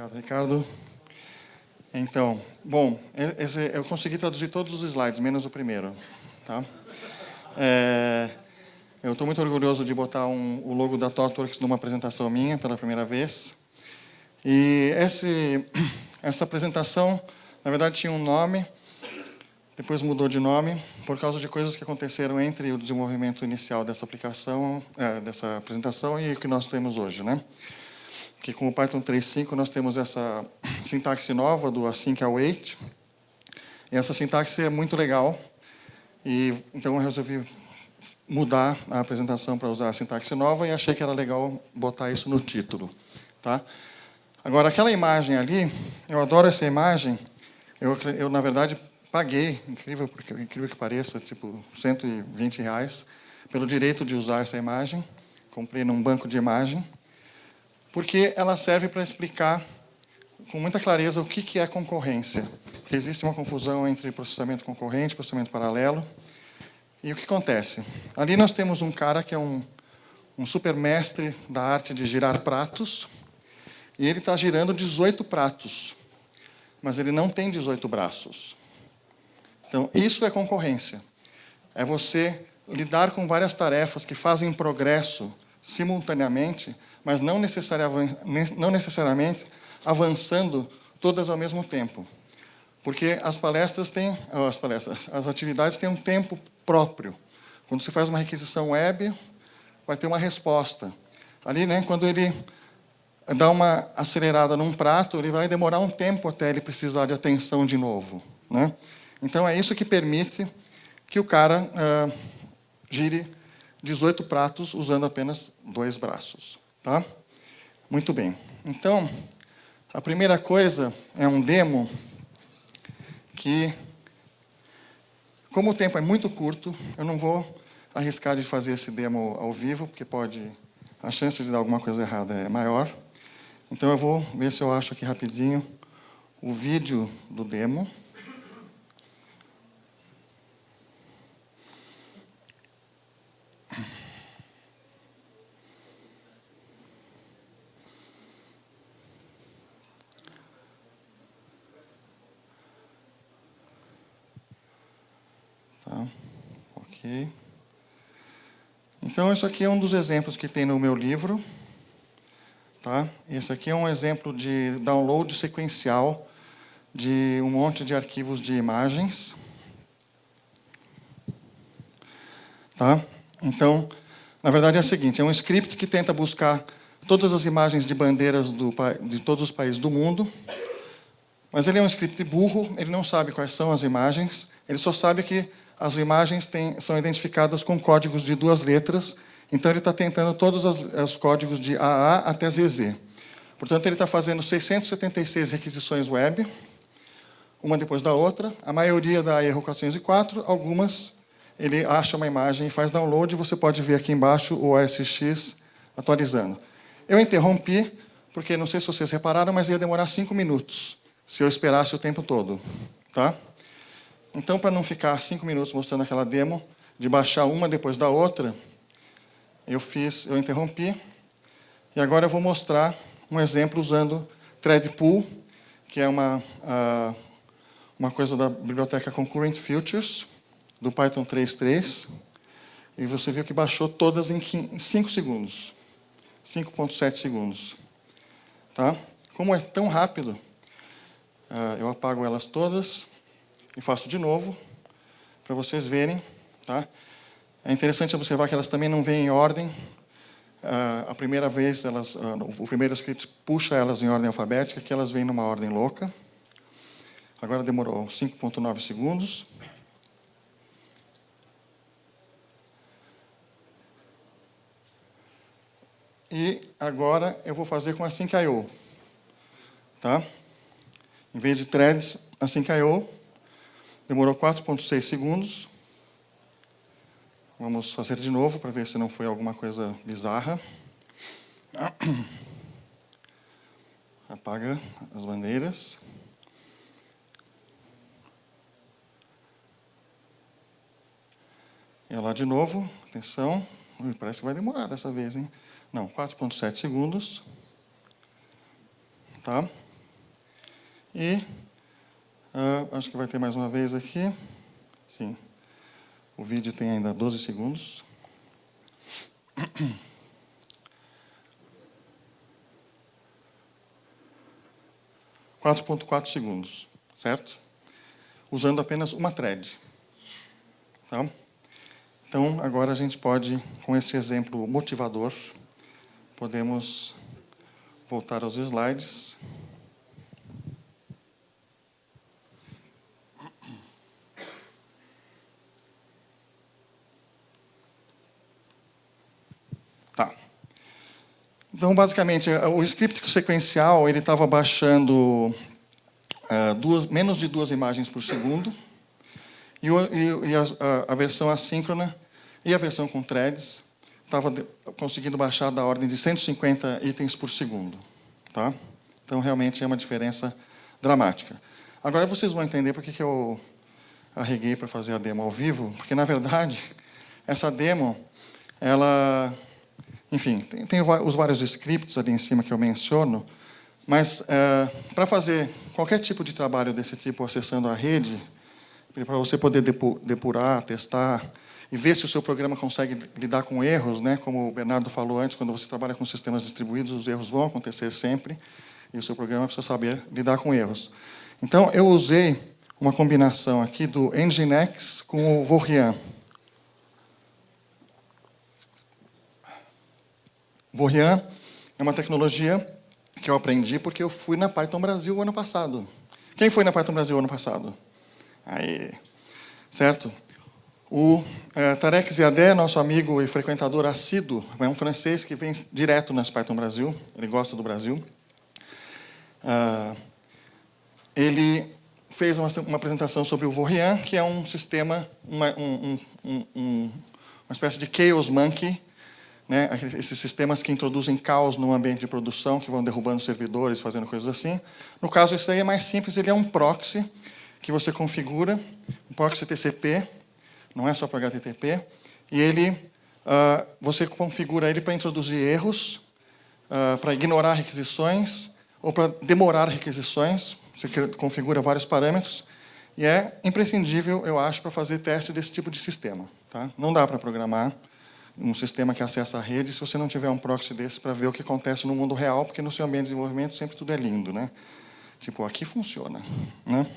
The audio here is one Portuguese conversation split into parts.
Obrigado, Ricardo. Então, bom, eu consegui traduzir todos os slides, menos o primeiro. Tá? Eu estou muito orgulhoso de botar o logo da ThoughtWorks numa apresentação minha, pela primeira vez. E essa apresentação, na verdade, tinha um nome, depois mudou de nome, por causa de coisas que aconteceram entre o desenvolvimento inicial dessa aplicação, dessa apresentação e o que nós temos hoje, né? Que com o Python 3.5 nós temos essa sintaxe nova do async await. E essa sintaxe é muito legal. E então eu resolvi mudar a apresentação para usar a sintaxe nova e achei que era legal botar isso no título, tá? Agora, aquela imagem ali, eu adoro essa imagem. Eu na verdade, paguei, incrível que pareça, tipo R$120, pelo direito de usar essa imagem. Comprei num banco de imagem. Porque ela serve para explicar com muita clareza o que é concorrência. Porque existe uma confusão entre processamento concorrente e processamento paralelo. E o que acontece? Ali nós temos um cara que é um supermestre da arte de girar pratos, e ele está girando 18 pratos, mas ele não tem 18 braços. Então, isso é concorrência. É você lidar com várias tarefas que fazem progresso simultaneamente, mas não necessariamente avançando todas ao mesmo tempo. Porque as atividades têm um tempo próprio. Quando você faz uma requisição web, vai ter uma resposta. Ali, né, quando ele dá uma acelerada num prato, ele vai demorar um tempo até ele precisar de atenção de novo, né? Então, é isso que permite que o cara gire 18 pratos usando apenas 2 braços. Tá? Muito bem. Então, a primeira coisa é um demo que, como o tempo é muito curto, eu não vou arriscar de fazer esse demo ao vivo, porque a chance de dar alguma coisa errada é maior. Então, eu vou ver se eu acho aqui rapidinho o vídeo do demo. Tá, ok. Então, isso aqui é um dos exemplos que tem no meu livro. Tá? Esse aqui é um exemplo de download sequencial de um monte de arquivos de imagens. Tá? Então, na verdade é o seguinte, é um script que tenta buscar todas as imagens de bandeiras de todos os países do mundo, mas ele é um script burro, ele não sabe quais são as imagens, ele só sabe que as imagens são identificadas com códigos de 2 letras, então ele está tentando todos os códigos de AA até ZZ. Portanto, ele está fazendo 676 requisições web, uma depois da outra, a maioria dá erro 404, algumas ele acha uma imagem e faz download, e você pode ver aqui embaixo o OSX atualizando. Eu interrompi, porque não sei se vocês repararam, mas ia demorar 5 minutos, se eu esperasse o tempo todo. Tá? Então, para não ficar 5 minutos mostrando aquela demo, de baixar uma depois da outra, eu interrompi, e agora eu vou mostrar um exemplo usando threadpool, que é uma coisa da biblioteca Concurrent Futures, do Python 3.3, e você viu que baixou todas em 5 segundos, 5,7 segundos. Tá? Como é tão rápido, eu apago elas todas e faço de novo, para vocês verem. Tá? É interessante observar que elas também não vêm em ordem. A primeira vez, o primeiro script puxa elas em ordem alfabética, que elas vêm numa ordem louca. Agora demorou 5,9 segundos. E agora eu vou fazer com async.io. Tá? Em vez de threads, async.io. Demorou 4,6 segundos. Vamos fazer de novo para ver se não foi alguma coisa bizarra. Apaga as bandeiras. E lá de novo, atenção. Parece que vai demorar dessa vez, hein? Não, 4,7 segundos. Tá? E acho que vai ter mais uma vez aqui. Sim. O vídeo tem ainda 12 segundos. 4,4 segundos, certo? Usando apenas uma thread. Tá? Então, agora a gente pode, com esse exemplo motivador, podemos voltar aos slides. Tá. Então, basicamente, o script sequencial ele estava baixando menos de 2 imagens por segundo, e a versão assíncrona e a versão com threads estava conseguindo baixar da ordem de 150 itens por segundo. Tá? Então, realmente, é uma diferença dramática. Agora, vocês vão entender por que eu arreguei para fazer a demo ao vivo, porque, na verdade, essa demo, ela... Enfim, tem os vários scripts ali em cima que eu menciono, mas para fazer qualquer tipo de trabalho desse tipo acessando a rede, para você poder depurar, testar e ver se o seu programa consegue lidar com erros, né? Como o Bernardo falou antes, quando você trabalha com sistemas distribuídos, os erros vão acontecer sempre e o seu programa precisa saber lidar com erros. Então, eu usei uma combinação aqui do Nginx com o Vorian. Vorian é uma tecnologia que eu aprendi porque eu fui na Python Brasil o ano passado. Quem foi na Python Brasil o ano passado? Aí, certo? O Tarek Ziadé, nosso amigo e frequentador assíduo, é um francês que vem direto nas Python Brasil, ele gosta do Brasil. Ele fez uma apresentação sobre o Vorian, que é um sistema, uma espécie de Chaos Monkey, né, esses sistemas que introduzem caos no ambiente de produção, que vão derrubando servidores, fazendo coisas assim. No caso, esse aí é mais simples, ele é um proxy que você configura, um proxy TCP, não é só para HTTP, e ele, você configura ele para introduzir erros, para ignorar requisições, ou para demorar requisições, você configura vários parâmetros, e é imprescindível, eu acho, para fazer teste desse tipo de sistema. Tá? Não dá para programar um sistema que acessa a rede se você não tiver um proxy desse para ver o que acontece no mundo real, porque no seu ambiente de desenvolvimento sempre tudo é lindo, né? Tipo, aqui funciona, né?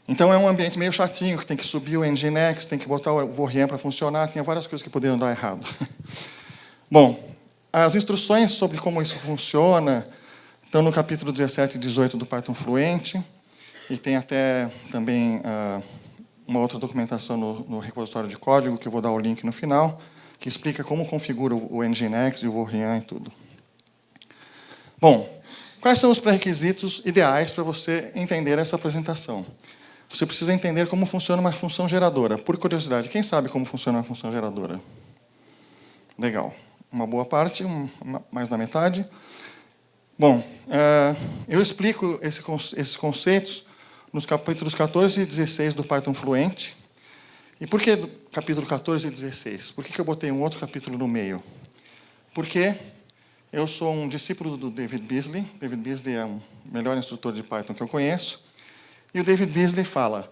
Então é um ambiente meio chatinho, que tem que subir o Nginx, tem que botar o Vorian para funcionar, tinha várias coisas que poderiam dar errado. Bom, as instruções sobre como isso funciona estão no capítulo 17 e 18 do Python Fluente, e tem até também uma outra documentação no repositório de código, que eu vou dar o link no final, que explica como configura o Nginx e o Vorian e tudo. Bom, quais são os pré-requisitos ideais para você entender essa apresentação? Você precisa entender como funciona uma função geradora. Por curiosidade, quem sabe como funciona uma função geradora? Legal. Uma boa parte, mais da metade. Bom, eu explico esses conceitos nos capítulos 14 e 16 do Python Fluente. E por que capítulo 14 e 16? Por que eu botei um outro capítulo no meio? Porque eu sou um discípulo do David Beasley. David Beasley é o melhor instrutor de Python que eu conheço. E o David Beasley fala,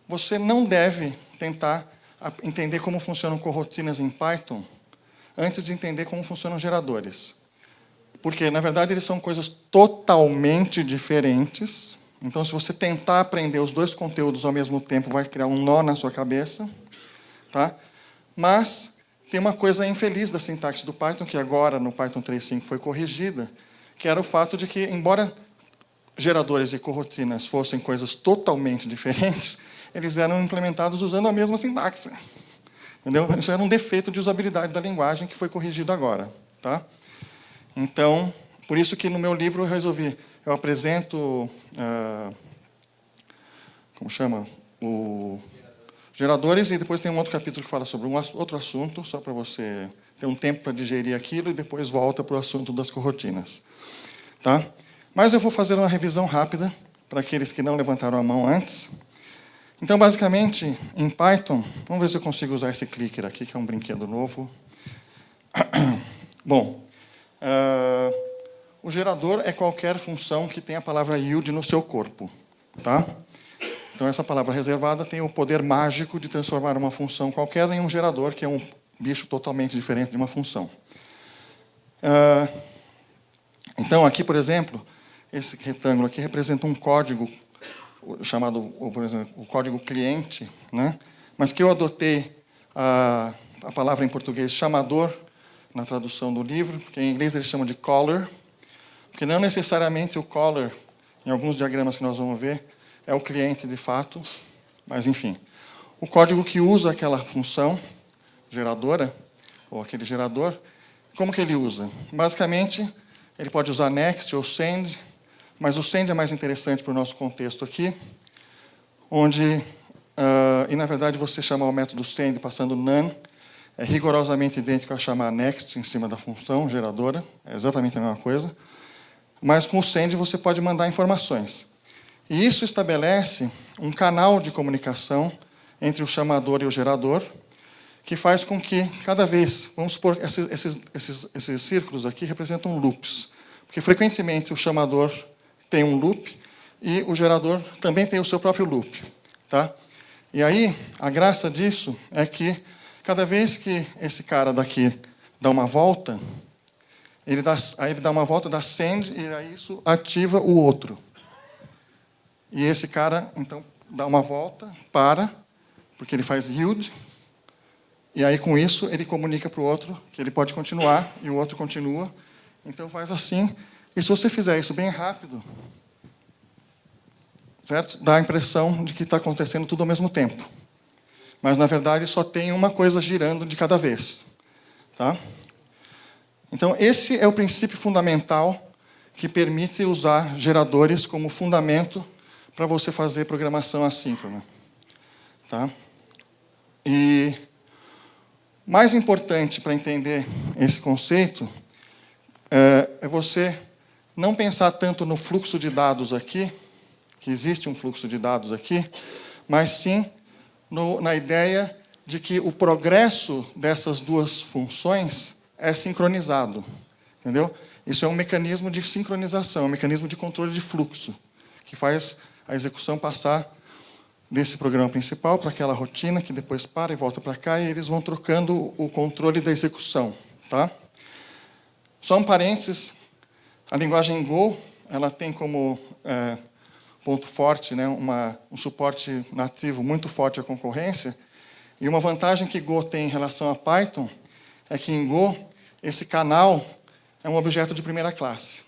você não deve tentar entender como funcionam coroutinas em Python antes de entender como funcionam geradores. Porque, na verdade, eles são coisas totalmente diferentes. Então, se você tentar aprender os dois conteúdos ao mesmo tempo, vai criar um nó na sua cabeça. Tá? Mas tem uma coisa infeliz da sintaxe do Python, que agora, no Python 3.5, foi corrigida, que era o fato de que, embora geradores e coroutinas fossem coisas totalmente diferentes, eles eram implementados usando a mesma sintaxe. Entendeu? Isso era um defeito de usabilidade da linguagem que foi corrigido agora. Tá? Então, por isso que no meu livro eu apresento, como chama? Geradores, e depois tem um outro capítulo que fala sobre outro assunto, só para você ter um tempo para digerir aquilo, e depois volta para o assunto das coroutinas. Tá? Mas eu vou fazer uma revisão rápida para aqueles que não levantaram a mão antes. Então, basicamente, em Python, vamos ver se eu consigo usar esse clicker aqui, que é um brinquedo novo. Bom, o gerador é qualquer função que tenha a palavra yield no seu corpo. Tá? Então, essa palavra reservada tem o poder mágico de transformar uma função qualquer em um gerador, que é um bicho totalmente diferente de uma função. Então, aqui, por exemplo, esse retângulo aqui representa um código chamado, por exemplo, o código cliente, né? Mas que eu adotei a palavra em português chamador, na tradução do livro, que em inglês eles chamam de caller, porque não necessariamente o caller, em alguns diagramas que nós vamos ver, é o cliente de fato, mas enfim. O código que usa aquela função geradora, ou aquele gerador, como que ele usa? Basicamente, ele pode usar next ou send, mas o send é mais interessante para o nosso contexto aqui, onde, e na verdade você chamar o método send passando none, é rigorosamente idêntico a chamar next em cima da função geradora, é exatamente a mesma coisa, mas com o send você pode mandar informações. E isso estabelece um canal de comunicação entre o chamador e o gerador, que faz com que, cada vez, vamos supor, esses círculos aqui representam loops, porque frequentemente o chamador tem um loop e o gerador também tem o seu próprio loop. Tá? E aí, a graça disso é que, cada vez que esse cara daqui dá uma volta, ele dá uma volta, dá send, e aí isso ativa o outro. E esse cara, então, dá uma volta, para, porque ele faz yield, e aí, com isso, ele comunica para o outro que ele pode continuar, e o outro continua. Então, faz assim. E se você fizer isso bem rápido, certo? Dá a impressão de que está acontecendo tudo ao mesmo tempo. Mas, na verdade, só tem uma coisa girando de cada vez. Tá? Então, esse é o princípio fundamental que permite usar geradores como fundamento para você fazer programação assíncrona. Tá? E mais importante para entender esse conceito é você não pensar tanto no fluxo de dados aqui, que existe um fluxo de dados aqui, mas sim na ideia de que o progresso dessas duas funções é sincronizado. Entendeu? Isso é um mecanismo de sincronização, um mecanismo de controle de fluxo, que faz a execução passar desse programa principal para aquela rotina, que depois para e volta para cá, e eles vão trocando o controle da execução. Tá? Só um parênteses, a linguagem Go, ela tem como ponto forte, né, um suporte nativo muito forte à concorrência, e uma vantagem que Go tem em relação a Python é que em Go, esse canal é um objeto de primeira classe.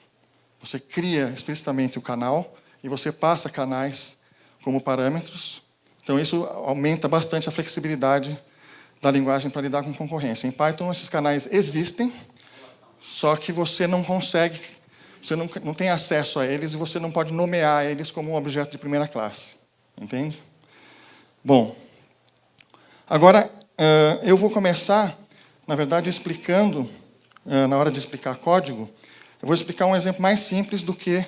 Você cria explicitamente o canal e você passa canais como parâmetros. Então, isso aumenta bastante a flexibilidade da linguagem para lidar com concorrência. Em Python, esses canais existem, só que você não consegue, você não tem acesso a eles e você não pode nomear eles como um objeto de primeira classe. Entende? Bom, agora eu vou começar, na verdade, explicando, na hora de explicar código, eu vou explicar um exemplo mais simples do que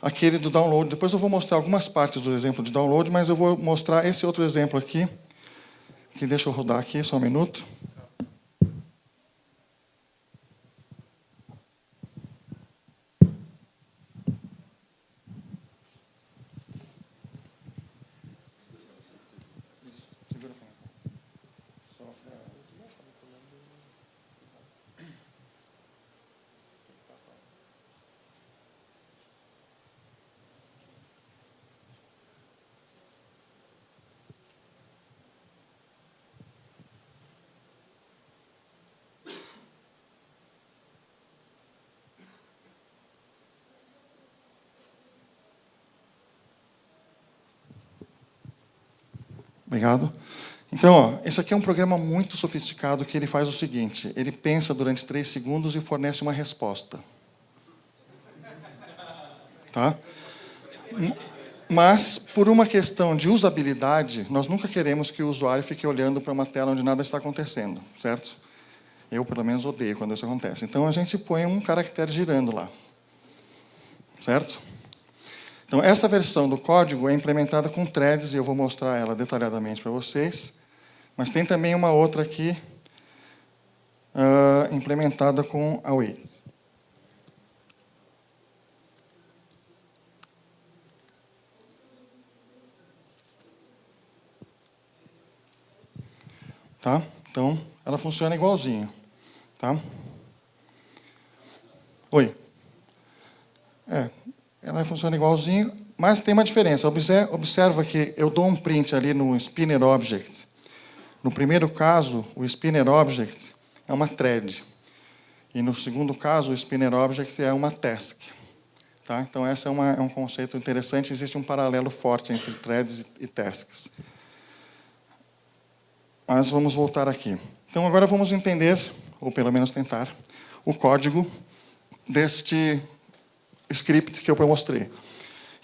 aquele do download. Depois eu vou mostrar algumas partes do exemplo de download, mas eu vou mostrar esse outro exemplo aqui, que deixa eu rodar aqui, só um minuto. Obrigado. Então, ó, esse aqui é um programa muito sofisticado que ele faz o seguinte, ele pensa durante 3 segundos e fornece uma resposta. Tá? Mas, por uma questão de usabilidade, nós nunca queremos que o usuário fique olhando para uma tela onde nada está acontecendo, certo? Eu, pelo menos, odeio quando isso acontece. Então, a gente põe um caractere girando lá. Certo? Então, essa versão do código é implementada com threads, e eu vou mostrar ela detalhadamente para vocês. Mas tem também uma outra aqui, implementada com await. Tá? Então, ela funciona igualzinho. Tá? Oi. Ela funciona igualzinho, mas tem uma diferença. Observa que eu dou um print ali no Spinner Object. No primeiro caso, o Spinner Object é uma thread. E no segundo caso, o Spinner Object é uma task. Tá? Então, esse é um conceito interessante. Existe um paralelo forte entre threads e tasks. Mas vamos voltar aqui. Então, agora vamos entender, ou pelo menos tentar, o código deste script que eu mostrei.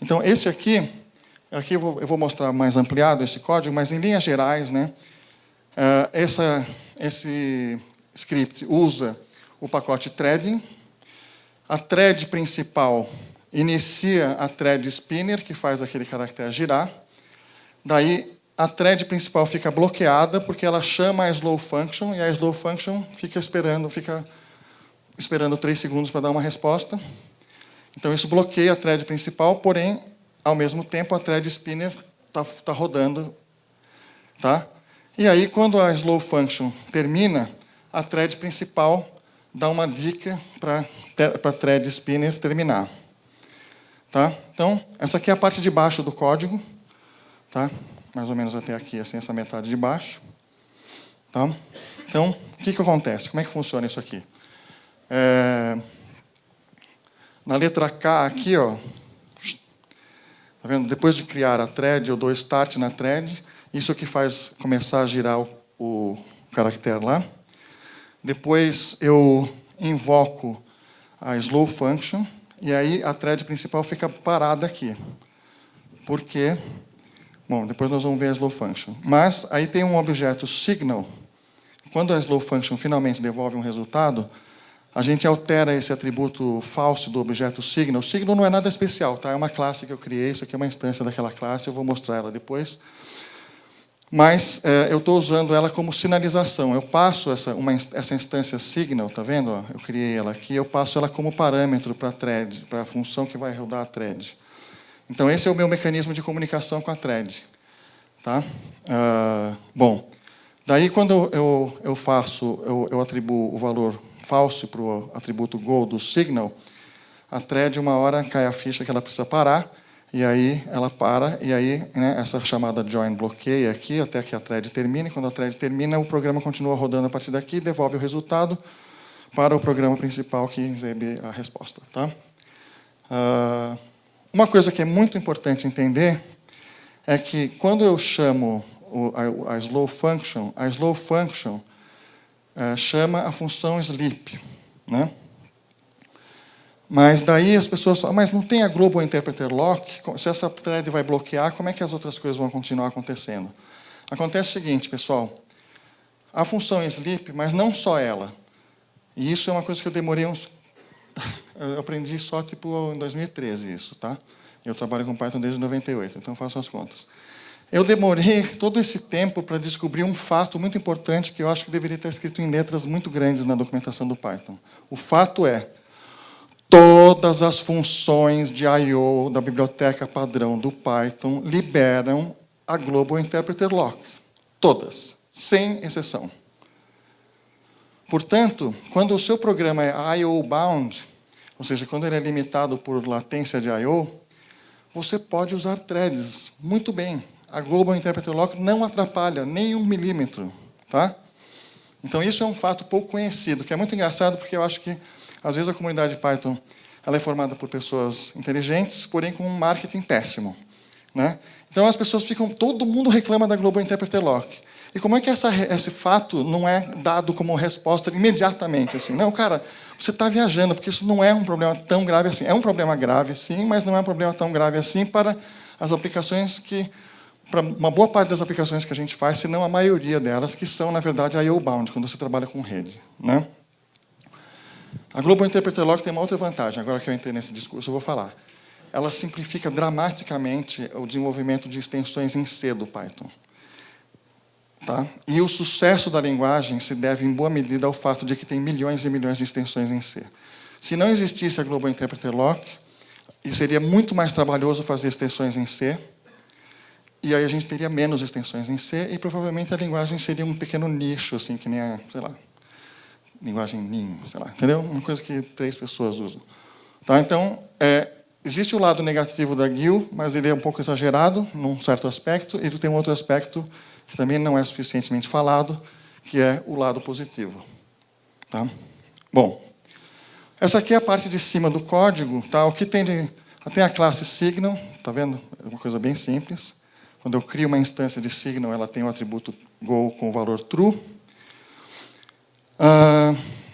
Então, esse aqui eu vou mostrar mais ampliado esse código, mas em linhas gerais, né, esse script usa o pacote threading. A thread principal inicia a thread spinner, que faz aquele caractere girar. Daí, a thread principal fica bloqueada, porque ela chama a slow function, e a slow function fica esperando 3 segundos para dar uma resposta. Então, isso bloqueia a thread principal, porém, ao mesmo tempo, a thread spinner está rodando. Tá? E aí, quando a slow function termina, a thread principal dá uma dica para a thread spinner terminar. Tá? Então, essa aqui é a parte de baixo do código. Tá? Mais ou menos até aqui, assim, essa metade de baixo. Tá? Então, o que acontece? Como é que funciona isso aqui? Na letra K aqui, ó, tá vendo? Depois de criar a thread, eu dou start na thread. Isso aqui faz começar a girar o caractere lá. Depois eu invoco a slow function, e aí a thread principal fica parada aqui. Por quê? Bom, depois nós vamos ver a slow function. Mas aí tem um objeto signal. Quando a slow function finalmente devolve um resultado, a gente altera esse atributo falso do objeto signal. O signal não é nada especial, tá? É uma classe que eu criei, isso aqui é uma instância daquela classe, eu vou mostrar ela depois. Mas eu estou usando ela como sinalização. Eu passo essa instância signal, tá vendo? Ó, eu criei ela aqui, eu passo ela como parâmetro para a thread, para a função que vai rodar a thread. Então, esse é o meu mecanismo de comunicação com a thread. Tá? Bom, daí quando eu atribuo o valor falso para o atributo go do signal, a thread, uma hora, cai a ficha que ela precisa parar, e aí ela para, e aí, né, essa chamada join bloqueia aqui, até que a thread termine. Quando a thread termina, o programa continua rodando a partir daqui, devolve o resultado para o programa principal que recebe a resposta. Tá? Uma coisa que é muito importante entender é que, quando eu chamo a slow function chama a função sleep. Né? Mas daí as pessoas falam, mas não tem a Global Interpreter Lock? Se essa thread vai bloquear, como é que as outras coisas vão continuar acontecendo? Acontece o seguinte, pessoal. A função sleep, mas não só ela. E isso é uma coisa que eu demorei eu aprendi só em 2013 isso, tá? Eu trabalho com Python desde 98, então faço as contas. Eu demorei todo esse tempo para descobrir um fato muito importante que eu acho que deveria estar escrito em letras muito grandes na documentação do Python. O fato é: todas as funções de I/O da biblioteca padrão do Python liberam a Global Interpreter Lock. Todas, sem exceção. Portanto, quando o seu programa é I/O bound, ou seja, quando ele é limitado por latência de I/O, você pode usar threads muito bem. A Global Interpreter Lock não atrapalha nem 1 milímetro. Tá? Então, isso é um fato pouco conhecido, que é muito engraçado, porque eu acho que, às vezes, a comunidade de Python ela é formada por pessoas inteligentes, porém com um marketing péssimo. Né? Então, as pessoas ficam... Todo mundo reclama da Global Interpreter Lock. E como é que esse fato não é dado como resposta imediatamente? Assim? Não, cara, você está viajando, porque isso não é um problema tão grave assim. É um problema grave, sim, mas não é um problema tão grave assim para as aplicações que... Para uma boa parte das aplicações que a gente faz, se não a maioria delas, que são, na verdade, I/O bound, quando você trabalha com rede. Né? A Global Interpreter Lock tem uma outra vantagem, agora que eu entrei nesse discurso, eu vou falar. Ela simplifica dramaticamente o desenvolvimento de extensões em C do Python. Tá? E o sucesso da linguagem se deve, em boa medida, ao fato de que tem milhões e milhões de extensões em C. Se não existisse a Global Interpreter Lock, seria muito mais trabalhoso fazer extensões em C, E aí a gente teria menos extensões em C, e provavelmente a linguagem seria um pequeno nicho, assim, que nem a, sei lá, linguagem NIM, sei lá, entendeu? Uma coisa que 3 pessoas usam. Tá? Então, existe o lado negativo da GIL, mas ele é um pouco exagerado, num certo aspecto, e ele tem um outro aspecto que também não é suficientemente falado, que é o lado positivo. Tá? Bom, essa aqui é a parte de cima do código. Tá? O que tem a classe Signal, tá vendo? É uma coisa bem simples. Quando eu crio uma instância de Signal, ela tem o atributo Go com o valor true.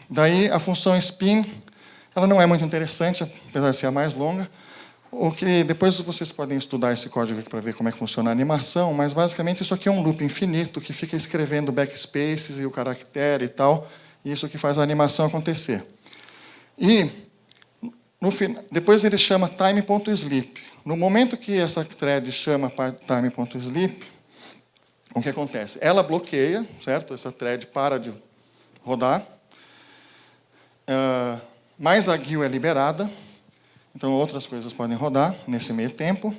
Daí, a função spin, ela não é muito interessante, apesar de ser a mais longa. O que depois vocês podem estudar esse código aqui para ver como é que funciona a animação, mas basicamente isso aqui é um loop infinito que fica escrevendo backspaces e o caractere e tal, e isso que faz a animação acontecer. E depois ele chama time.sleep. No momento que essa thread chama time.sleep, o que acontece? Ela bloqueia, certo? Essa thread para de rodar, mas a GIL é liberada, então outras coisas podem rodar nesse meio tempo,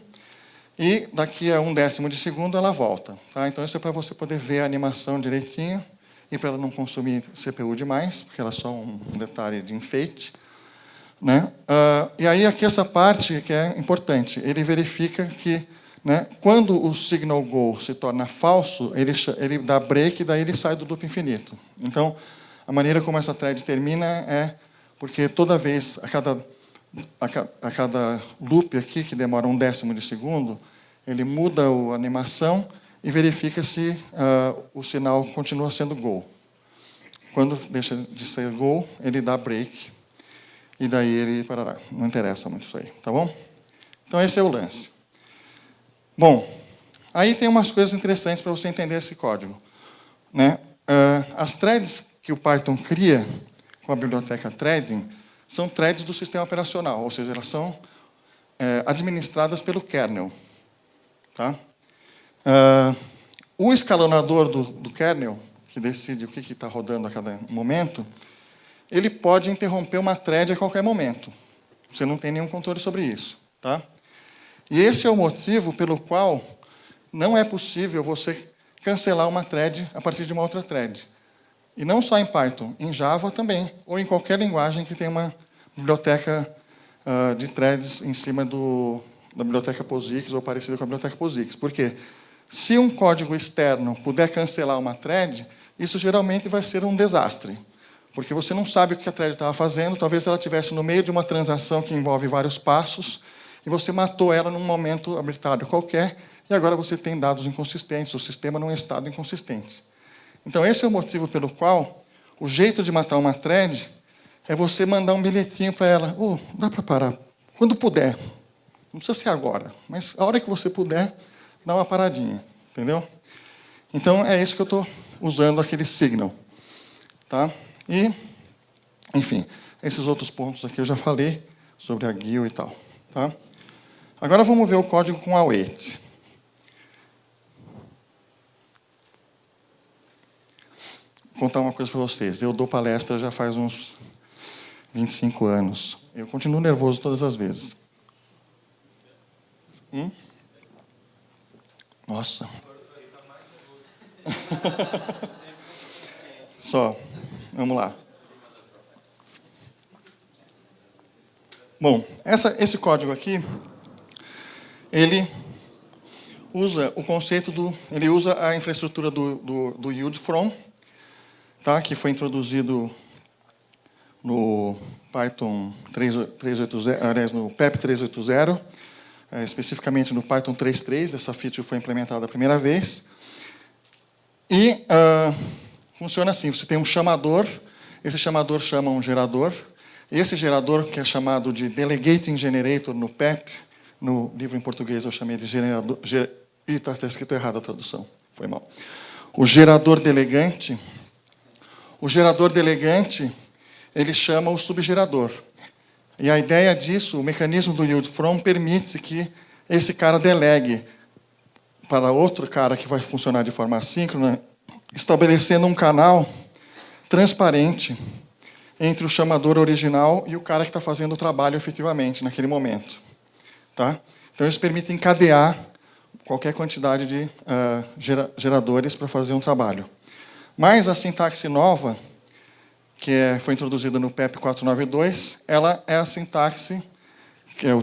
e daqui a 1/10 de segundo ela volta. Tá? Então isso é para você poder ver a animação direitinho, e para ela não consumir CPU demais, porque ela é só um detalhe de enfeite. Né? E aí aqui essa parte que é importante, ele verifica que, né, quando o signal go se torna falso, ele dá break e daí ele sai do loop infinito. Então, a maneira como essa thread termina é porque toda vez, a cada loop aqui, que demora 1/10 de segundo, ele muda a animação e verifica se o sinal continua sendo go. Quando deixa de ser go, ele dá break. E daí ele parará. Não interessa muito isso aí, tá bom? Então esse é o lance. Bom, aí tem umas coisas interessantes para você entender esse código. Né? As threads que o Python cria com a biblioteca threading são threads do sistema operacional, ou seja, elas são administradas pelo kernel. Tá? O escalonador do kernel, que decide o que está rodando a cada momento, ele pode interromper uma thread a qualquer momento. Você não tem nenhum controle sobre isso. Tá? E esse é o motivo pelo qual não é possível você cancelar uma thread a partir de uma outra thread. E não só em Python, em Java também, ou em qualquer linguagem que tenha uma biblioteca de threads em cima da biblioteca POSIX ou parecida com a biblioteca POSIX. Por quê? Se um código externo puder cancelar uma thread, isso geralmente vai ser um desastre. Porque você não sabe o que a thread estava fazendo, talvez ela estivesse no meio de uma transação que envolve vários passos, e você matou ela num momento arbitrário qualquer, e agora você tem dados inconsistentes, o sistema num estado inconsistente. Então, esse é o motivo pelo qual o jeito de matar uma thread é você mandar um bilhetinho para ela. Dá para parar, quando puder. Não precisa ser agora, mas a hora que você puder, dá uma paradinha. Entendeu? Então, é isso que eu estou usando aquele signal. Tá? E, enfim, esses outros pontos aqui eu já falei sobre a GIL e tal. Tá? Agora vamos ver o código com await. Vou contar uma coisa para vocês. Eu dou palestra já faz uns 25 anos. Eu continuo nervoso todas as vezes. Nossa. Só. Vamos lá. Bom, esse código aqui, ele usa o conceito ele usa a infraestrutura do yield from, tá? Que foi introduzido no Python 3.8.0, aliás, no PEP 3.8.0, especificamente no Python 3.3, essa feature foi implementada a primeira vez. E funciona assim, você tem um chamador, esse chamador chama um gerador, esse gerador, que é chamado de Delegating Generator no PEP, no livro em português eu chamei de gerador... está escrito errado a tradução, foi mal. O gerador delegante, ele chama o subgerador. E a ideia disso, o mecanismo do yield from, permite que esse cara delegue para outro cara que vai funcionar de forma assíncrona, estabelecendo um canal transparente entre o chamador original e o cara que está fazendo o trabalho efetivamente naquele momento. Tá? Então, isso permite encadear qualquer quantidade de geradores para fazer um trabalho. Mas a sintaxe nova, que foi introduzida no PEP 492, ela é a sintaxe,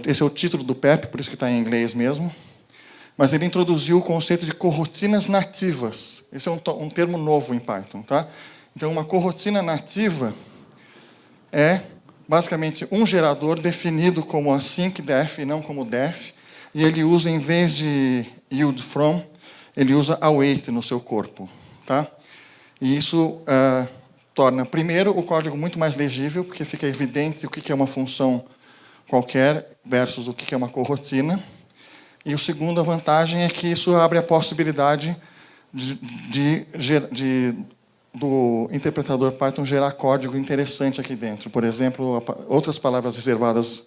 esse é o título do PEP, por isso que está em inglês mesmo, mas ele introduziu o conceito de corrotinas nativas. Esse é um termo novo em Python. Tá? Então, uma corrotina nativa é basicamente um gerador definido como async-def e não como def, e ele usa, em vez de yield from, ele usa await no seu corpo. Tá? E isso torna, primeiro, o código muito mais legível, porque fica evidente o que é uma função qualquer versus o que é uma corrotina. E a segunda vantagem é que isso abre a possibilidade do interpretador Python gerar código interessante aqui dentro. Por exemplo, outras palavras reservadas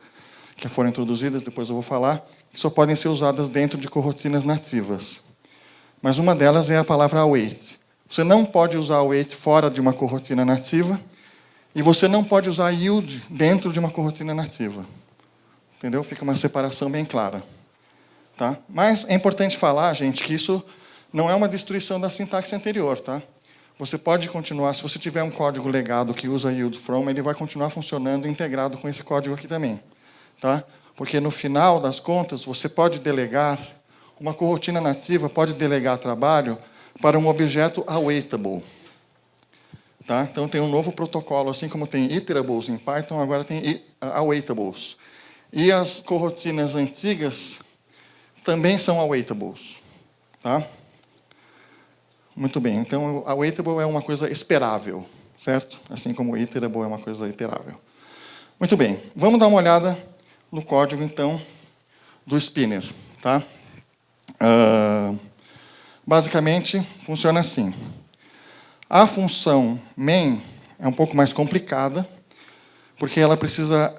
que foram introduzidas, depois eu vou falar, que só podem ser usadas dentro de corrotinas nativas. Mas uma delas é a palavra await. Você não pode usar await fora de uma corrotina nativa, e você não pode usar yield dentro de uma corrotina nativa. Entendeu? Fica uma separação bem clara. Tá? Mas é importante falar, gente, que isso não é uma destruição da sintaxe anterior. Tá? Você pode continuar, se você tiver um código legado que usa yield from, ele vai continuar funcionando integrado com esse código aqui também. Tá? Porque, no final das contas, você pode delegar, uma corrotina nativa pode delegar trabalho para um objeto awaitable. Tá? Então, tem um novo protocolo, assim como tem iterables em Python, agora tem awaitables. E as corrotinas antigas também são awaitables. Tá? Muito bem, então, awaitable é uma coisa esperável, certo? Assim como iterable é uma coisa iterável. Muito bem, vamos dar uma olhada no código, então, do Spinner. Tá? Basicamente, funciona assim. A função main é um pouco mais complicada, porque ela precisa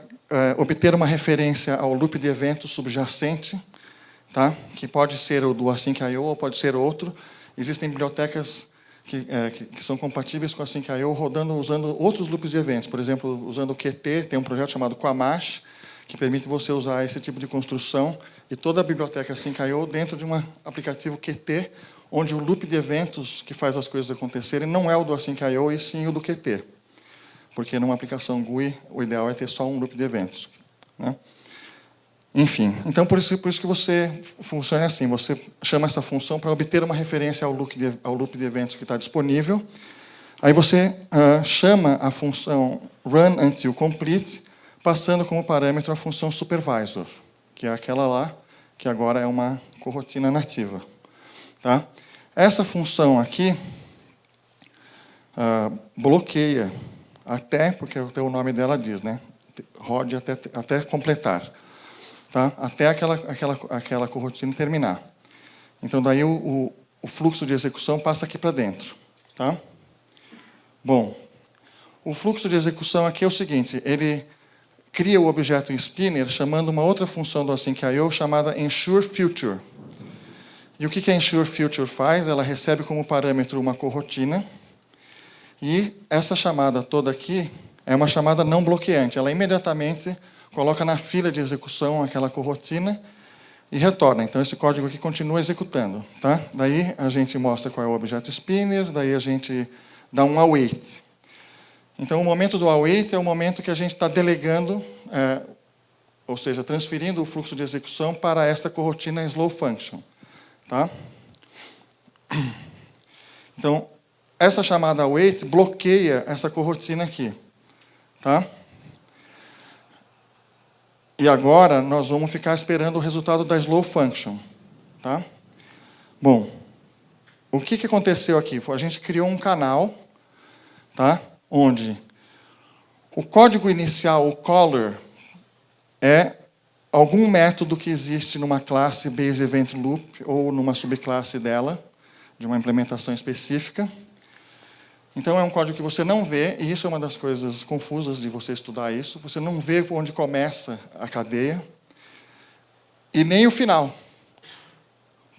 obter uma referência ao loop de eventos subjacente, tá? Que pode ser o do async.io ou pode ser outro. Existem bibliotecas que são compatíveis com async.io rodando usando outros loops de eventos. Por exemplo, usando o Qt, tem um projeto chamado Quamash, que permite você usar esse tipo de construção, e toda a biblioteca async.io dentro de um aplicativo Qt, onde o loop de eventos que faz as coisas acontecerem não é o do async.io, e sim o do Qt. Porque numa aplicação GUI, o ideal é ter só um loop de eventos. Né? Enfim, então por isso que você funciona assim. Você chama essa função para obter uma referência ao loop de eventos que está disponível. Aí você chama a função runUntilComplete, passando como parâmetro a função supervisor, que é aquela lá, que agora é uma corrotina nativa. Tá? Essa função aqui bloqueia até, porque o nome dela diz, né? Rode até completar. Tá? Até aquela corrotina terminar. Então, daí o fluxo de execução passa aqui para dentro. Tá? Bom, o fluxo de execução aqui é o seguinte, ele cria o objeto em Spinner chamando uma outra função do async.io chamada ensureFuture. E o que a ensureFuture faz? Ela recebe como parâmetro uma corrotina, e essa chamada toda aqui é uma chamada não bloqueante. Ela imediatamente coloca na fila de execução aquela corrotina e retorna. Então, esse código aqui continua executando. Tá? Daí, a gente mostra qual é o objeto Spinner, daí a gente dá um await. Então, o momento do await é o momento que a gente está delegando, ou seja, transferindo o fluxo de execução para esta corrotina slow function. Tá? Então, essa chamada await bloqueia essa corrotina aqui. Tá? E agora nós vamos ficar esperando o resultado da slow function. Tá? Bom, o que aconteceu aqui? A gente criou um canal, tá? Onde o código inicial, o caller, é algum método que existe numa classe base event loop ou numa subclasse dela, de uma implementação específica. Então, é um código que você não vê, e isso é uma das coisas confusas de você estudar isso. Você não vê onde começa a cadeia, e nem o final.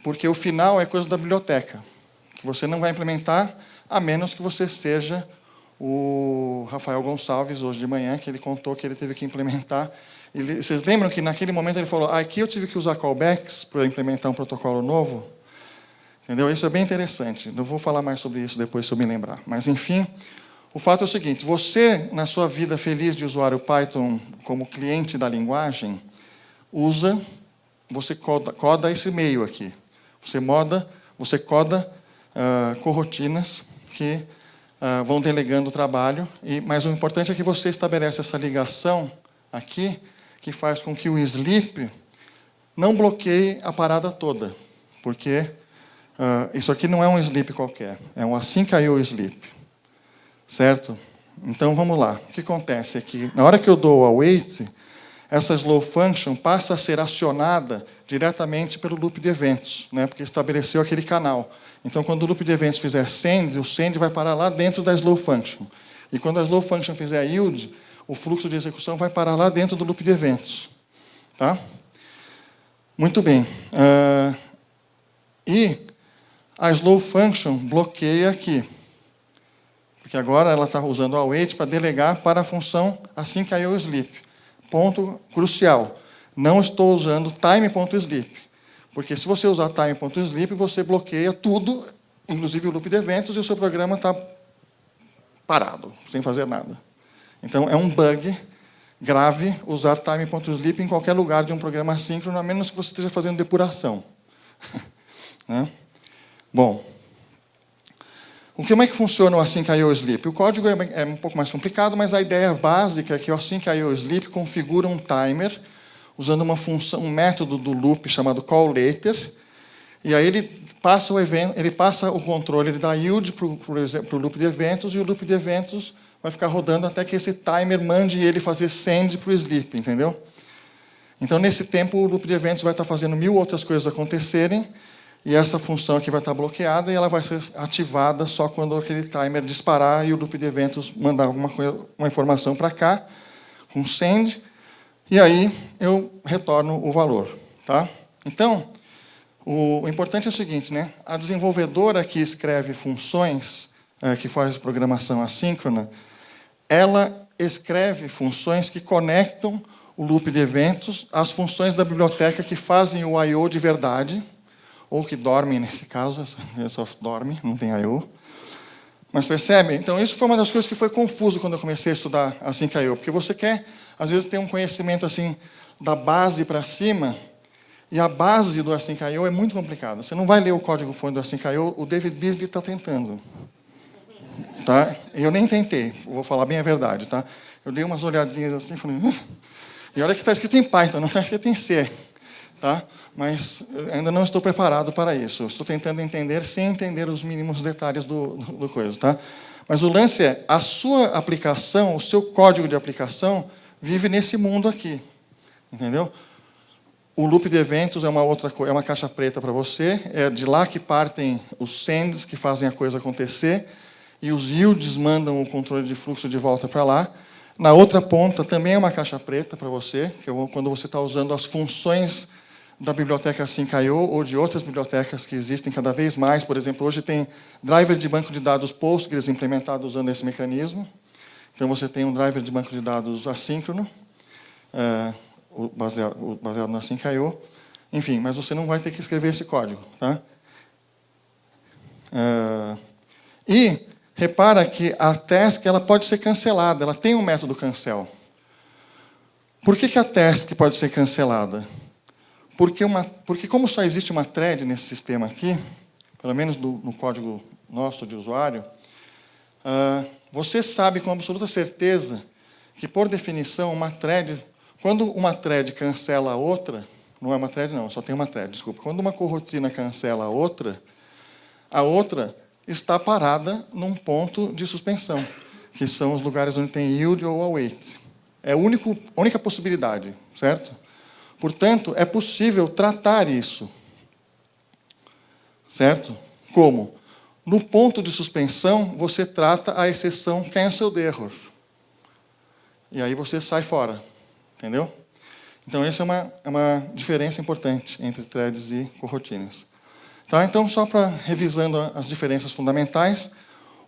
Porque o final é coisa da biblioteca, que você não vai implementar, a menos que você seja o Rafael Gonçalves, hoje de manhã, que ele contou que ele teve que implementar. Vocês lembram que naquele momento ele falou, aqui eu tive que usar callbacks para implementar um protocolo novo? Entendeu? Isso é bem interessante. Não vou falar mais sobre isso depois, se eu me lembrar. Mas, enfim, o fato é o seguinte, você, na sua vida feliz de usuário Python como cliente da linguagem, você coda esse meio aqui. Você coda corrotinas que vão delegando o trabalho, mas o importante é que você estabelece essa ligação aqui, que faz com que o sleep não bloqueie a parada toda, porque isso aqui não é um sleep qualquer, é um async.io sleep, certo? Então, vamos lá. O que acontece aqui? Na hora que eu dou o await, essa slow function passa a ser acionada diretamente pelo loop de eventos, né? Porque estabeleceu aquele canal. Então, quando o loop de eventos fizer send, o send vai parar lá dentro da slow function. E quando a slow function fizer yield, o fluxo de execução vai parar lá dentro do loop de eventos. Tá? Muito bem. E a slow function bloqueia aqui. Porque agora ela está usando o await para delegar para a função async.io sleep. Ponto crucial. Não estou usando time.sleep. Porque se você usar time.sleep, você bloqueia tudo, inclusive o loop de eventos, e o seu programa está parado, sem fazer nada. Então, é um bug grave usar time.sleep em qualquer lugar de um programa assíncrono, a menos que você esteja fazendo depuração. Né? Bom, como é que funciona o async.io sleep? O código é um pouco mais complicado, mas a ideia básica é que o async.io sleep configura um timer usando uma função, um método do loop chamado callLater, e aí ele passa o controle, ele dá yield para o loop de eventos, e o loop de eventos vai ficar rodando até que esse timer mande ele fazer send para o sleep, entendeu? Então, nesse tempo, o loop de eventos vai estar fazendo 1000 outras coisas acontecerem, e essa função aqui vai estar bloqueada, e ela vai ser ativada só quando aquele timer disparar e o loop de eventos mandar uma informação para cá, com send, e aí eu retorno o valor. Tá? Então, o importante é o seguinte, né? A desenvolvedora que escreve funções, que faz programação assíncrona, ela escreve funções que conectam o loop de eventos às funções da biblioteca que fazem o I/O de verdade, ou que dormem, nesse caso, é só dorme, não tem I/O. Mas percebe? Então, isso foi uma das coisas que foi confuso quando eu comecei a estudar async.io, porque você quer, às vezes, ter um conhecimento assim da base para cima, e a base do async.io é muito complicada. Você não vai ler o código-fonte do async.io, o David Beasley está tentando. Tá? Eu nem tentei, vou falar bem a verdade. Tá? Eu dei umas olhadinhas assim, falei... E olha que está escrito em Python, não está escrito em C. Tá? Mas ainda não estou preparado para isso. Estou tentando entender sem entender os mínimos detalhes do coisa. Tá? Mas o lance é, a sua aplicação, o seu código de aplicação, vive nesse mundo aqui. Entendeu? O loop de eventos é uma caixa preta para você, é de lá que partem os sends que fazem a coisa acontecer, e os yields mandam o controle de fluxo de volta para lá. Na outra ponta também é uma caixa preta para você, que é quando você está usando as funções da biblioteca async.io ou de outras bibliotecas que existem cada vez mais. Por exemplo, hoje tem driver de banco de dados Postgres implementado usando esse mecanismo. Então, você tem um driver de banco de dados assíncrono, baseado no async.io. Enfim, mas você não vai ter que escrever esse código. Tá? E repara que a task ela pode ser cancelada, ela tem um método cancel. Por que a task pode ser cancelada? Porque como só existe uma thread nesse sistema aqui, pelo menos no código nosso de usuário, você sabe com absoluta certeza que, por definição, quando uma thread cancela a outra, não é uma thread não, só tem uma thread, desculpa. Quando uma corotina cancela a outra está parada num ponto de suspensão, que são os lugares onde tem yield ou await. É a única possibilidade, certo? Portanto, é possível tratar isso. Certo? Como? No ponto de suspensão, você trata a exceção canceled error. E aí você sai fora. Entendeu? Então, essa é uma diferença importante entre threads e coroutinas. Tá? Então, só para revisando as diferenças fundamentais,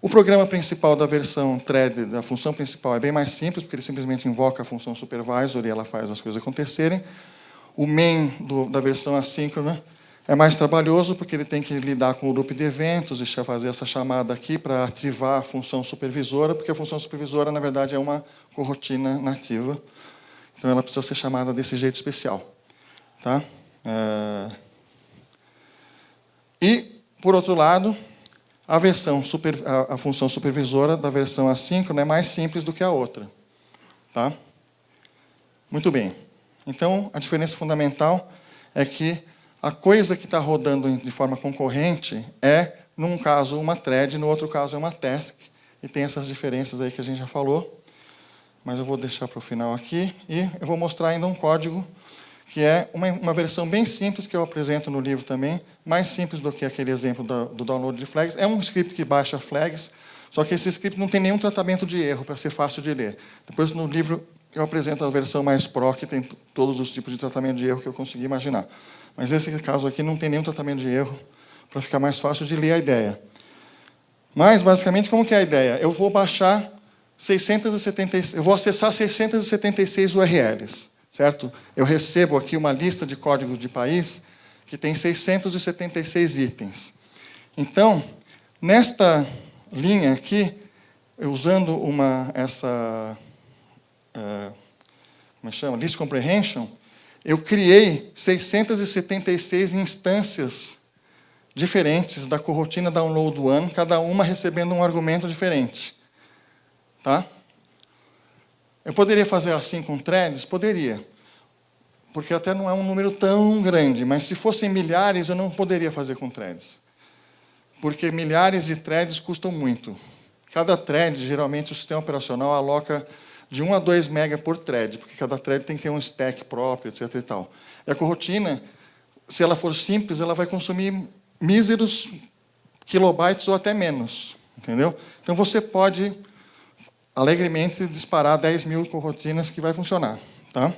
O programa principal da versão thread, da função principal, é bem mais simples, porque ele simplesmente invoca a função supervisor e ela faz as coisas acontecerem. O main da versão assíncrona é mais trabalhoso, porque ele tem que lidar com o loop de eventos e fazer essa chamada aqui para ativar a função supervisora, porque a função supervisora, na verdade, é uma corotina nativa. Então, ela precisa ser chamada desse jeito especial. Tá? E, por outro lado, a função supervisora da versão assíncrona é mais simples do que a outra. Tá? Muito bem. Então, a diferença fundamental é que a coisa que está rodando de forma concorrente é, num caso, uma thread, no outro caso, é uma task. E tem essas diferenças aí que a gente já falou. Mas eu vou deixar para o final aqui. E eu vou mostrar ainda um código que é uma versão bem simples, que eu apresento no livro também, mais simples do que aquele exemplo do download de flags. É um script que baixa flags, só que esse script não tem nenhum tratamento de erro, para ser fácil de ler. Depois, no livro, eu apresento a versão mais pro, que tem todos os tipos de tratamento de erro que eu consegui imaginar. Mas esse caso aqui não tem nenhum tratamento de erro, para ficar mais fácil de ler a ideia. Mas, basicamente, como que é a ideia? Eu vou baixar 676, eu vou acessar 676 URLs. Certo? Eu recebo aqui uma lista de códigos de país que tem 676 itens. Então, nesta linha aqui, usando como chama? List Comprehension, eu criei 676 instâncias diferentes da corotina download one, cada uma recebendo um argumento diferente. Tá? Eu poderia fazer assim com threads? Poderia. Porque até não é um número tão grande, mas se fossem milhares, eu não poderia fazer com threads. Porque milhares de threads custam muito. Cada thread, geralmente, o sistema operacional aloca de 1 a 2 MB por thread, porque cada thread tem que ter um stack próprio, etc. E tal. E a corotina, se ela for simples, ela vai consumir míseros kilobytes ou até menos. Entendeu? Então, você pode alegremente disparar 10.000 corotinas que vai funcionar. Tá?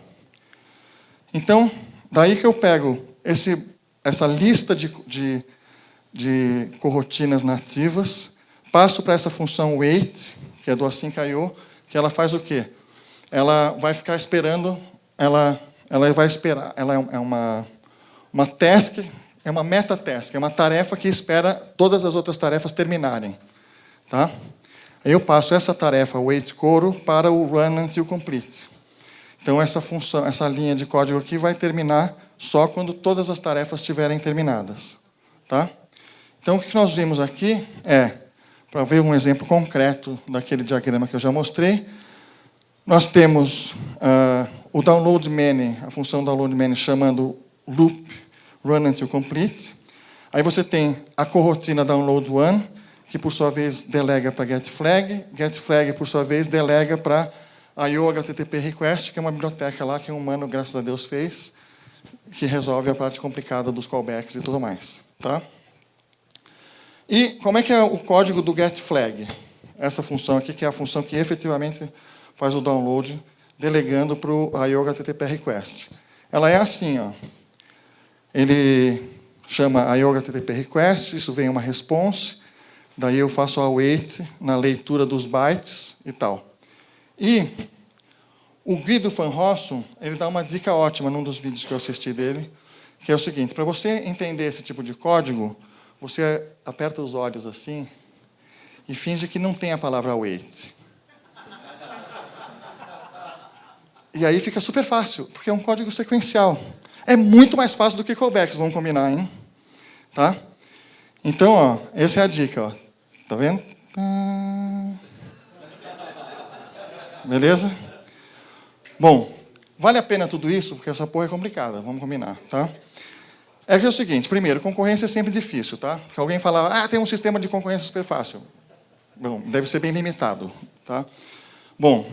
Então, daí que eu pego essa lista de corotinas nativas, passo para essa função wait, que é do async.io, que ela faz o quê? Ela vai ficar esperando, ela vai esperar, ela é uma task, é uma meta-task, é uma tarefa que espera todas as outras tarefas terminarem. Tá? Aí eu passo essa tarefa, wait coro, para o run until complete. Então, essa função, essa linha de código aqui vai terminar só quando todas as tarefas estiverem terminadas. Tá? Então, o que nós vimos aqui é, para ver um exemplo concreto daquele diagrama que eu já mostrei, nós temos o download many, a função download many chamando loop run until complete. Aí você tem a corotina download one, que por sua vez delega para getFlag, por sua vez delega para IO HTTP request, que é uma biblioteca lá que um humano, graças a Deus, fez, que resolve a parte complicada dos callbacks e tudo mais. Tá? E como é que é o código do getFlag? Essa função aqui, que é a função que efetivamente faz o download, delegando para o IO HTTP request. Ela é assim, ó. Ele chama IO HTTP request, isso vem uma response, daí eu faço a await na leitura dos bytes e tal. E o Guido van Rossum, ele dá uma dica ótima num dos vídeos que eu assisti dele, que é o seguinte: para você entender esse tipo de código, você aperta os olhos assim e finge que não tem a palavra await. E aí fica super fácil, porque é um código sequencial. É muito mais fácil do que callbacks, vamos combinar, hein? Tá? Então, ó, essa é a dica, ó. Tá vendo? Beleza? Bom, vale a pena tudo isso, porque essa porra é complicada, vamos combinar, tá? É que é o seguinte, primeiro, concorrência é sempre difícil, tá? Porque alguém fala, tem um sistema de concorrência super fácil. Bom, deve ser bem limitado, tá? Bom,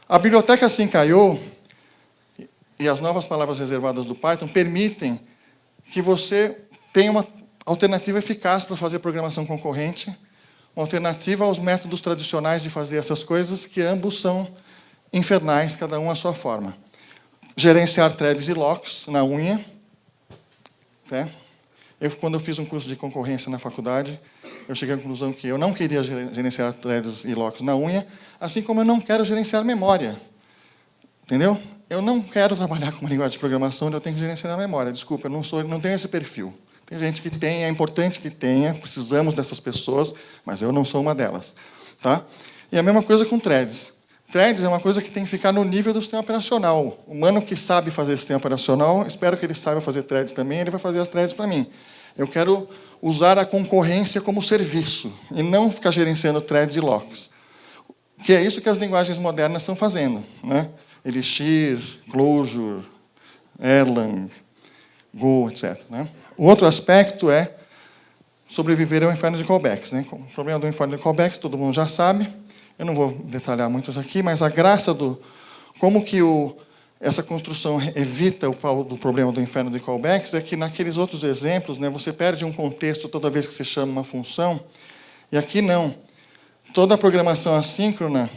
a biblioteca async.io e as novas palavras reservadas do Python permitem que você tenha uma alternativa eficaz para fazer programação concorrente, uma alternativa aos métodos tradicionais de fazer essas coisas, que ambos são infernais, cada um à sua forma. Gerenciar threads e locks na unha. Né? Quando eu fiz um curso de concorrência na faculdade, eu cheguei à conclusão que eu não queria gerenciar threads e locks na unha, assim como eu não quero gerenciar memória. Entendeu? Eu não quero trabalhar com uma linguagem de programação onde eu tenho que gerenciar a memória. Desculpa, eu não tenho esse perfil. Tem gente que tem, é importante que tenha, precisamos dessas pessoas, mas eu não sou uma delas. Tá? E a mesma coisa com threads. Threads é uma coisa que tem que ficar no nível do sistema operacional. O humano que sabe fazer sistema operacional, espero que ele saiba fazer threads também, ele vai fazer as threads para mim. Eu quero usar a concorrência como serviço, e não ficar gerenciando threads e locks. Que é isso que as linguagens modernas estão fazendo. Né? Elixir, Clojure, Erlang, Go, etc. Né? O outro aspecto é sobreviver ao inferno de callbacks. Né? O problema do inferno de callbacks, todo mundo já sabe. Eu não vou detalhar muito isso aqui, mas a graça do... Como que essa construção evita do problema do inferno de callbacks é que, naqueles outros exemplos, né, você perde um contexto toda vez que você chama uma função, e aqui não. Toda a programação assíncrona,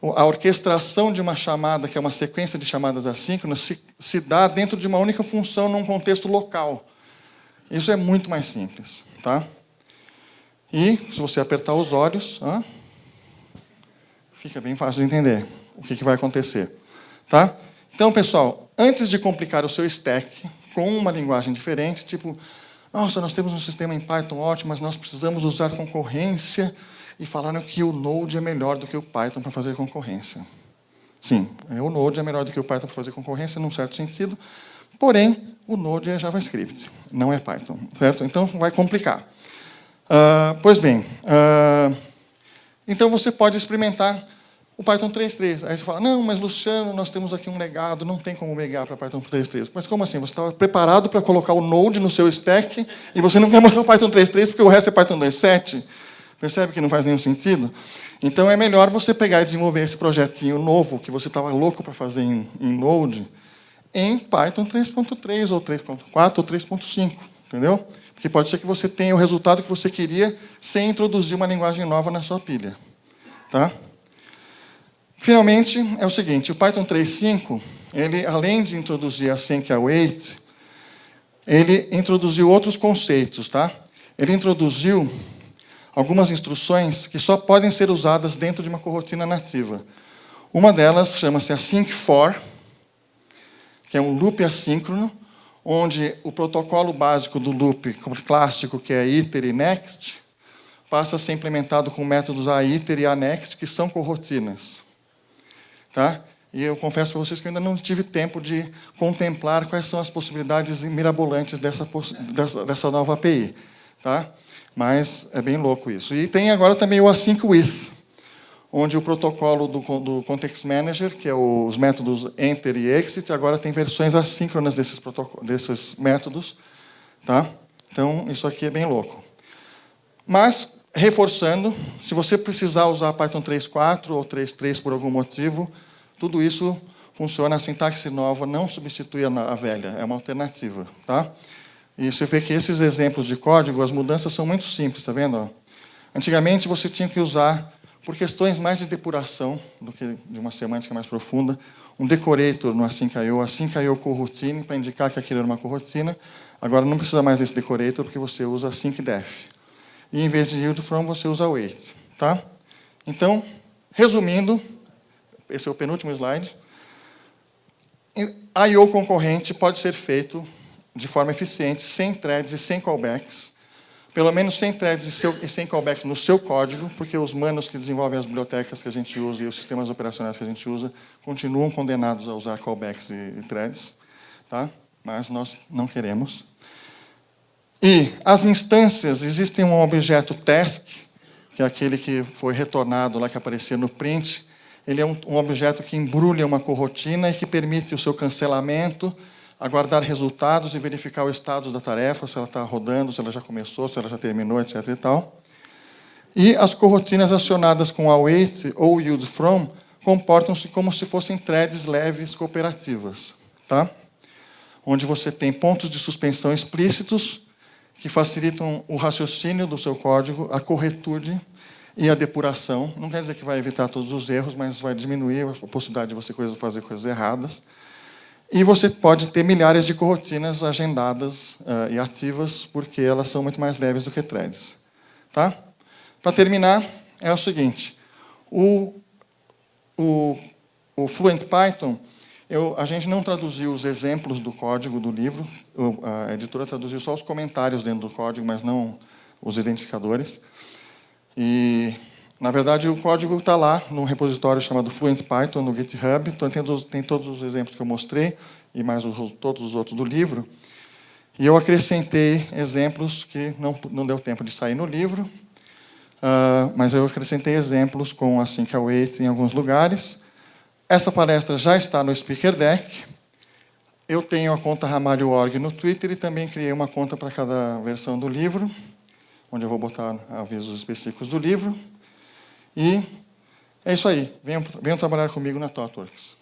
a orquestração de uma chamada, que é uma sequência de chamadas assíncronas, se dá dentro de uma única função num contexto local. Isso é muito mais simples. Tá? E, se você apertar os olhos... fica bem fácil de entender o que vai acontecer. Tá? Então, pessoal, antes de complicar o seu stack com uma linguagem diferente, tipo, nossa, nós temos um sistema em Python ótimo, mas nós precisamos usar concorrência, e falaram que o Node é melhor do que o Python para fazer concorrência. Sim, o Node é melhor do que o Python para fazer concorrência, num certo sentido, porém, o Node é JavaScript, não é Python. Certo? Então, vai complicar. Pois bem... então, você pode experimentar o Python 3.3. Aí você fala, não, mas, Luciano, nós temos aqui um legado, não tem como migrar para Python 3.3. Mas como assim? Você estava preparado para colocar o Node no seu stack e você não quer botar o Python 3.3 porque o resto é Python 2.7? Percebe que não faz nenhum sentido? Então, é melhor você pegar e desenvolver esse projetinho novo que você estava louco para fazer em Node em Python 3.3, ou 3.4, ou 3.5. Entendeu? Porque pode ser que você tenha o resultado que você queria sem introduzir uma linguagem nova na sua pilha. Tá? Finalmente, é o seguinte, o Python 3.5, ele, além de introduzir a async await, ele introduziu outros conceitos. Tá? Ele introduziu algumas instruções que só podem ser usadas dentro de uma corrotina nativa. Uma delas chama-se async for, que é um loop assíncrono, onde o protocolo básico do loop clássico, que é iter e next, passa a ser implementado com métodos aiter e anext, que são corrotinas. Tá? E eu confesso para vocês que eu ainda não tive tempo de contemplar quais são as possibilidades mirabolantes dessa nova API. Tá? Mas é bem louco isso. E tem agora também o async with, onde o protocolo do Context Manager, que é os métodos enter e exit, agora tem versões assíncronas desses métodos. Tá? Então, isso aqui é bem louco. Mas, reforçando, se você precisar usar Python 3.4 ou 3.3 por algum motivo, tudo isso funciona, a sintaxe nova não substitui a velha, é uma alternativa. Tá? E você vê que esses exemplos de código, as mudanças são muito simples, está vendo? Antigamente, você tinha que usar, por questões mais de depuração do que de uma semântica mais profunda, um decorator no async.io coroutine, para indicar que aquilo era uma coroutine. Agora, não precisa mais desse decorator, porque você usa async.def. E, em vez de yield from, você usa await. Tá? Então, resumindo, esse é o penúltimo slide. I/O concorrente pode ser feito de forma eficiente, sem threads e sem callbacks. Pelo menos sem threads e sem callbacks no seu código, porque os manos que desenvolvem as bibliotecas que a gente usa e os sistemas operacionais que a gente usa continuam condenados a usar callbacks e threads. Tá? Mas nós não queremos. E as instâncias, existem um objeto task, que é aquele que foi retornado lá, que aparecia no print. Ele é um objeto que embrulha uma corrotina e que permite o seu cancelamento, aguardar resultados e verificar o status da tarefa, se ela está rodando, se ela já começou, se ela já terminou, etc. E tal. E as corrotinas acionadas com await ou yield from comportam-se como se fossem threads leves cooperativas. Tá? Onde você tem pontos de suspensão explícitos que facilitam o raciocínio do seu código, a corretude e a depuração. Não quer dizer que vai evitar todos os erros, mas vai diminuir a possibilidade de você fazer coisas erradas. E você pode ter milhares de coroutinas agendadas e ativas, porque elas são muito mais leves do que threads. Tá? Para terminar, é o seguinte. O Fluent Python, a gente não traduziu os exemplos do código do livro. A editora traduziu só os comentários dentro do código, mas não os identificadores. E, na verdade, o código está lá num repositório chamado Fluent Python, no GitHub. Então, tem todos os exemplos que eu mostrei, e mais todos os outros do livro. E eu acrescentei exemplos que não deu tempo de sair no livro, mas eu acrescentei exemplos com async await em alguns lugares. Essa palestra já está no Speaker Deck. Eu tenho a conta Ramalho.org no Twitter e também criei uma conta para cada versão do livro, onde eu vou botar avisos específicos do livro. E é isso aí. Venham trabalhar comigo na ThoughtWorks.